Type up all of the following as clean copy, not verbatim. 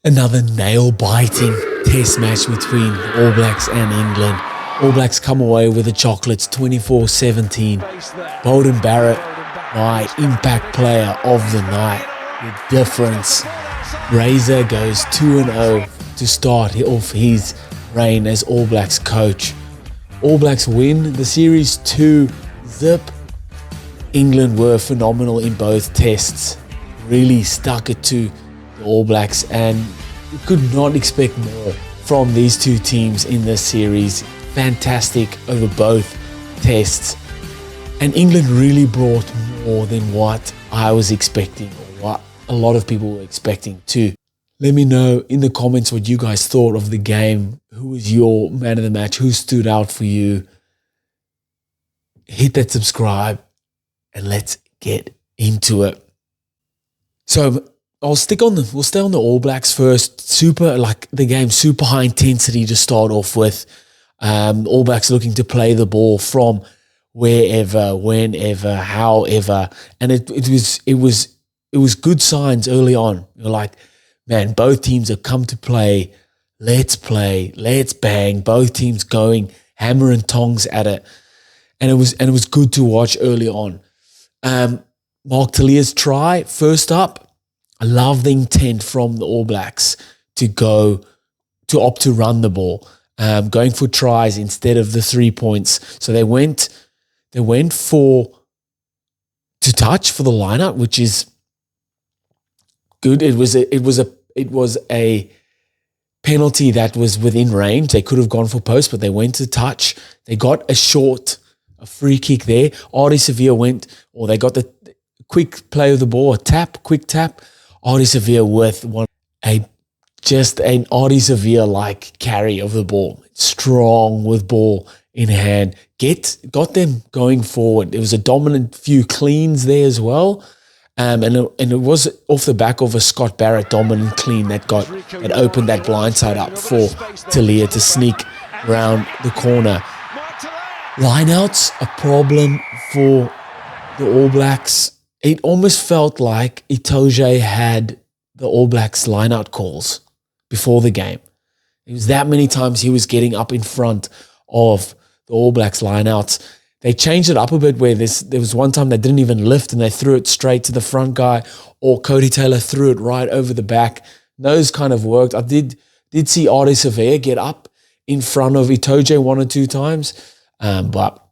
Another nail-biting test match between the All Blacks and England. All Blacks come away with the chocolates 24-17. Beauden Barrett, my impact player of the night. The difference. Razor goes 2-0 to start off his reign as All Blacks coach. All Blacks win the series 2-0. England were phenomenal in both tests. Really stuck it to the All Blacks, and we could not expect more from these two teams in this series. Fantastic over both tests. And England really brought more than what I was expecting, or what a lot of people were expecting too. Let me know in the comments what you guys thought of the game. Who was your man of the match? Who stood out for you? Hit that subscribe and let's get into it. So we'll stay on the All Blacks first. The game super high intensity to start off with. All Blacks looking to play the ball from wherever, whenever, however, and it was good signs early on. You're like, man, both teams have come to play. Let's play. Let's bang. Both teams going hammer and tongs at it, and it was good to watch early on. Mark Talia's try first up. I love the intent from the All Blacks to opt to run the ball, going for tries instead of the 3 points. So they went to touch for the lineup, which is good. It was a penalty that was within range. They could have gone for post, but they went to touch. They got a free kick there. Artie Sevilla they got the quick play of the ball, quick tap. Artie Sevilla with an Artie Sevilla-like carry of the ball. Strong with ball in hand. Got them going forward. There was a dominant few cleans there as well. And it was off the back of a Scott Barrett dominant clean that opened that blind side up for Talia to sneak around the corner. Lineouts, a problem for the All Blacks. It almost felt like Itoje had the All Blacks lineout calls before the game. It was that many times he was getting up in front of the All Blacks lineouts. They changed it up a bit where there was one time they didn't even lift and they threw it straight to the front guy, or Cody Taylor threw it right over the back. Those kind of worked. I did see Artie Sevilla get up in front of Itoje one or two times, but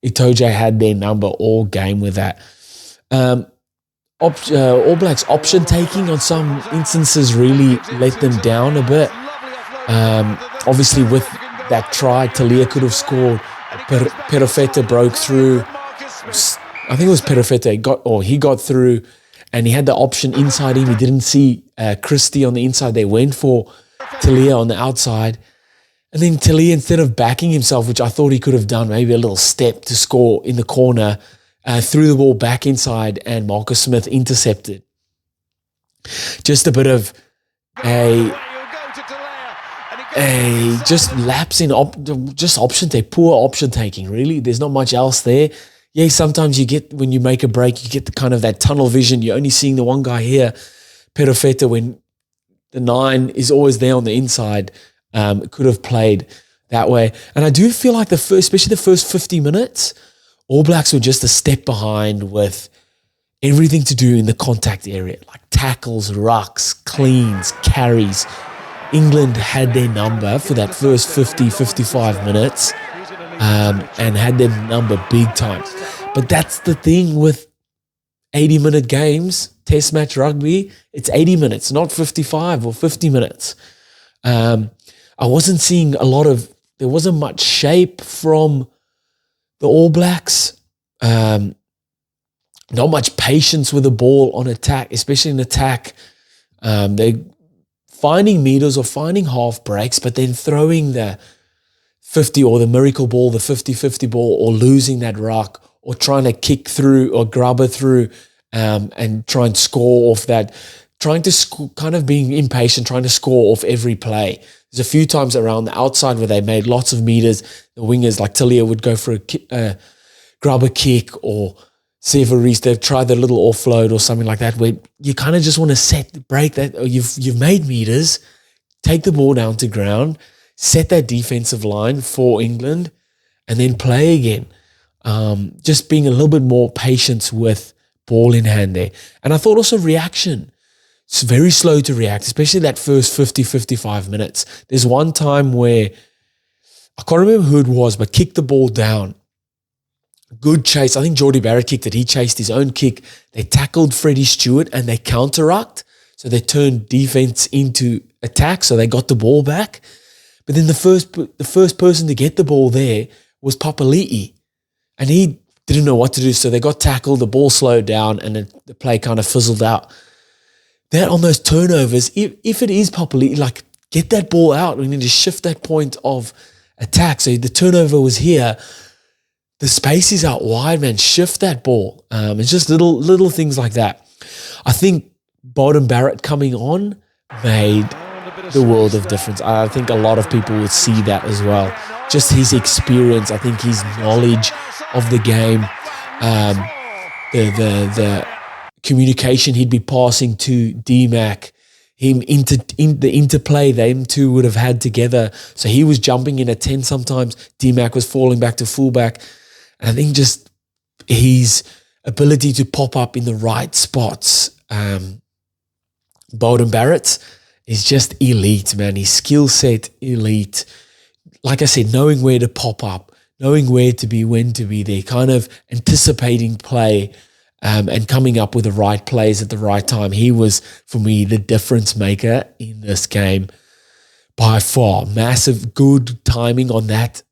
Itoje had their number all game with that. All Blacks option taking on some instances really let them down a bit. Obviously with that try, Talia could have scored. Perofeta broke through. I think it was Perofeta. He got through, and he had the option inside him. He didn't see Christie on the inside. They went for Talia on the outside. And then Talia, instead of backing himself, which I thought he could have done, maybe a little step to score in the corner, threw the ball back inside, and Marcus Smith intercepted. Just a bit of just lapse in option take, poor option taking. Really, there's not much else there. Yeah, sometimes you get, when you make a break, you get the kind of that tunnel vision. You're only seeing the one guy here, Perofeta, when the 9 is always there on the inside. Could have played that way, and I do feel like especially the first 50 minutes. All Blacks were just a step behind with everything to do in the contact area, like tackles, rucks, cleans, carries. England had their number for that first 50, 55 minutes and had their number big time. But that's the thing with 80-minute games, test match rugby. It's 80 minutes, not 55 or 50 minutes. I wasn't seeing there wasn't much shape from the All Blacks, not much patience with the ball on attack, especially in attack. They finding meters or finding half breaks, but then throwing the 50 or the miracle ball, the 50-50 ball, or losing that ruck, or trying to kick through or grubber through and try and score off that, kind of being impatient, trying to score off every play. There's a few times around the outside where they made lots of meters. The wingers like Talia would go for a grubber kick, or Severies, they've tried the little offload or something like that, where you kind of just want to break that. Or you've made meters, take the ball down to ground, set that defensive line for England, and then play again. Just being a little bit more patient with ball in hand there. And I thought also reaction. It's very slow to react, especially that first 50, 55 minutes. There's one time where, I can't remember who it was, but kicked the ball down. Good chase. I think Jordy Barrett kicked it. He chased his own kick. They tackled Freddie Stewart and they counter-rucked. So they turned defense into attack. So they got the ball back. But then the first person to get the ball there was Papali'i. And he didn't know what to do. So they got tackled, the ball slowed down, and the play kind of fizzled out. That on those turnovers, if it is Papali'i, like, get that ball out. We need to shift that point of attack. So the turnover was here. The space is out wide, man. Shift that ball. It's just little things like that. I think Beauden Barrett coming on made the world of difference. I think a lot of people would see that as well. Just his experience, I think his knowledge of the game, the communication he'd be passing to D-Mac, the interplay them two would have had together. So he was jumping in at 10 sometimes. D-Mac was falling back to fullback. And I think just his ability to pop up in the right spots, Beauden Barrett is just elite, man. His skill set, elite. Like I said, knowing where to pop up, knowing where to be, when to be there, kind of anticipating play and coming up with the right plays at the right time. He was, for me, the difference maker in this game by far. Massive, good timing on that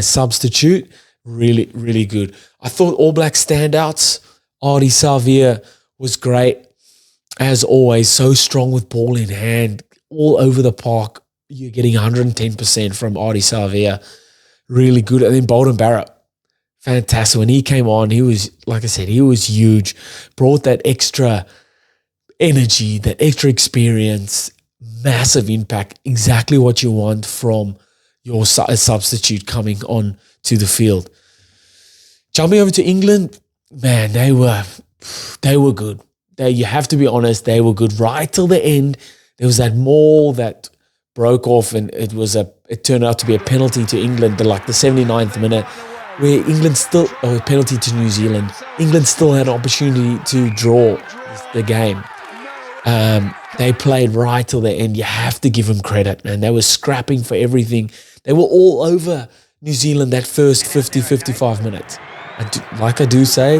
substitute. Really, really good. I thought All Black standouts. Ardie Savea was great. As always, so strong with ball in hand. All over the park. You're getting 110% from Ardie Savea. Really good. And then Beauden Barrett. Fantastic. When he came on, he was, like I said, he was huge. Brought that extra energy, that extra experience, massive impact. Exactly what you want from your substitute coming on to the field. Jumping over to England, man, they were good. You have to be honest, they were good right till the end. There was that maul that broke off, and it turned out to be a penalty to England, the 79th minute, where England still, a penalty to New Zealand. England still had an opportunity to draw the game. They played right till the end. You have to give them credit, man. They were scrapping for everything. They were all over New Zealand that first 50, 55 minutes. Like I do say,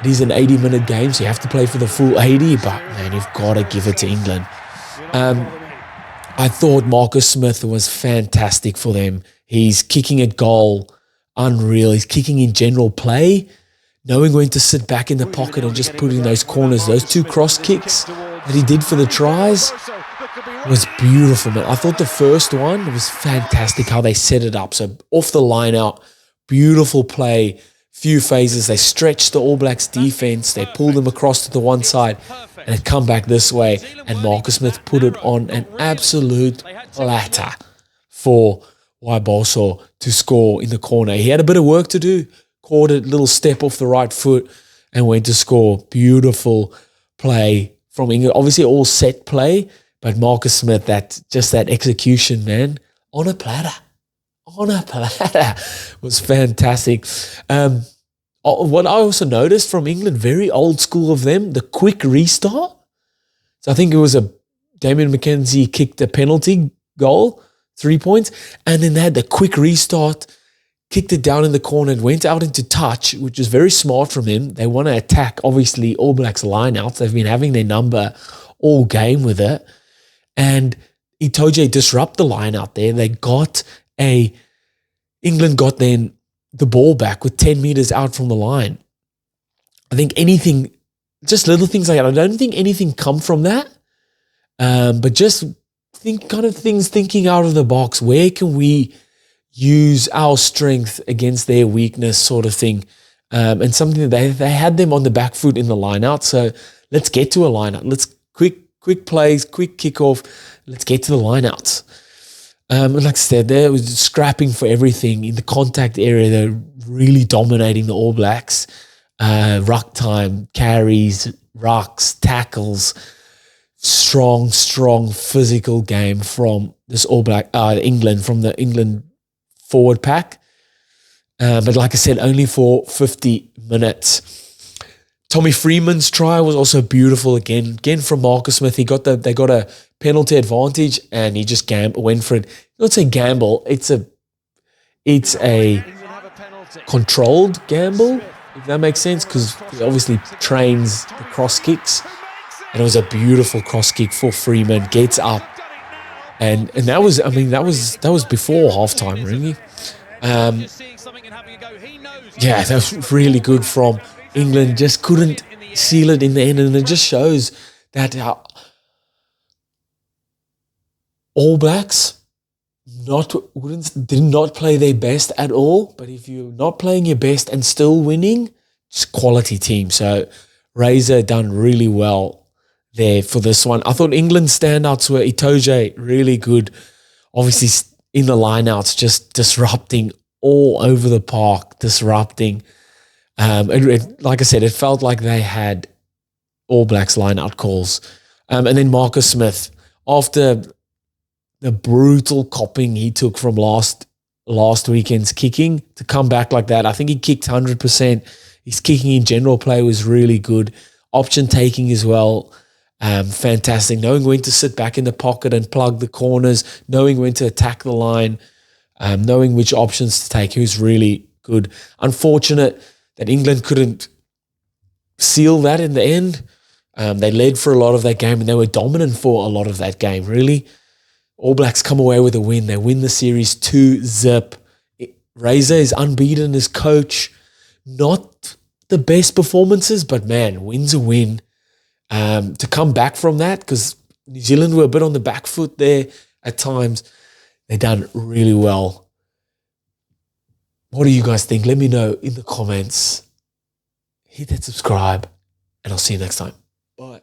it is an 80-minute game, so you have to play for the full 80, but, man, you've got to give it to England. I thought Marcus Smith was fantastic for them. He's kicking a goal, unreal. He's kicking in general play, knowing when to sit back in the pocket and just putting those corners. Those two cross kicks that he did for the tries was beautiful, man. I thought the first one was fantastic, how they set it up. So off the line out, beautiful play, few phases. They stretched the All Blacks defense. They pulled them across to the one side and it come back this way. And Marcus Smith put it on an absolute platter for Waiboso to score in the corner. He had a bit of work to do. Caught a little step off the right foot and went to score. Beautiful play from England. Obviously all set play, but Marcus Smith, that execution, man, on a platter was fantastic. What I also noticed from England, very old school of them, the quick restart. So I think it was Damien McKenzie kicked a penalty goal, 3 points, and then they had the quick restart, kicked it down in the corner and went out into touch, which is very smart from him. They want to attack, obviously, All Blacks lineouts. They've been having their number all game with it. And Itoje disrupt the line out there. England got then the ball back with 10 meters out from the line. I think anything, just little things like that. I don't think anything come from that. But just thinking out of the box. Where can we use our strength against their weakness, sort of thing? And something that they had them on the back foot in the line out. So let's get to a line out. Let's quick plays, quick kickoff. Let's get to the line outs. And like I said, they was scrapping for everything in the contact area. They're really dominating the All Blacks. ruck time, carries, rucks, tackles. Strong physical game from this England, from the England forward pack. But like I said, only for 50 minutes. Tommy Freeman's try was also beautiful again from Marcus Smith. They got a penalty advantage and he just went for it. Not say gamble, it's a controlled gamble, if that makes sense, because he obviously trains the cross kicks. And it was a beautiful cross kick for Freeman. Gets up, and that was before halftime, really. Yeah, that was really good from England. Just couldn't seal it in the end, and it just shows that All Blacks did not play their best at all. But if you're not playing your best and still winning, it's a quality team. So Razor done really well there for this one. I thought England's standouts were Itoje, really good. Obviously in the lineouts, just disrupting all over the park, disrupting. Like I said, it felt like they had All Blacks lineout calls. And then Marcus Smith, after the brutal copping he took from last weekend's kicking, to come back like that, I think he kicked 100%. His kicking in general play was really good. Option taking as well. Fantastic. Knowing when to sit back in the pocket and plug the corners, knowing when to attack the line, knowing which options to take. He was really good. Unfortunate that England couldn't seal that in the end. They led for a lot of that game and they were dominant for a lot of that game, really. All Blacks come away with a win. They win the series 2-0. Razor is unbeaten as coach. Not the best performances, but man, win's a win. To come back from that, because New Zealand were a bit on the back foot there at times, they done really well. What do you guys think? Let me know in the comments. Hit that subscribe, and I'll see you next time. Bye.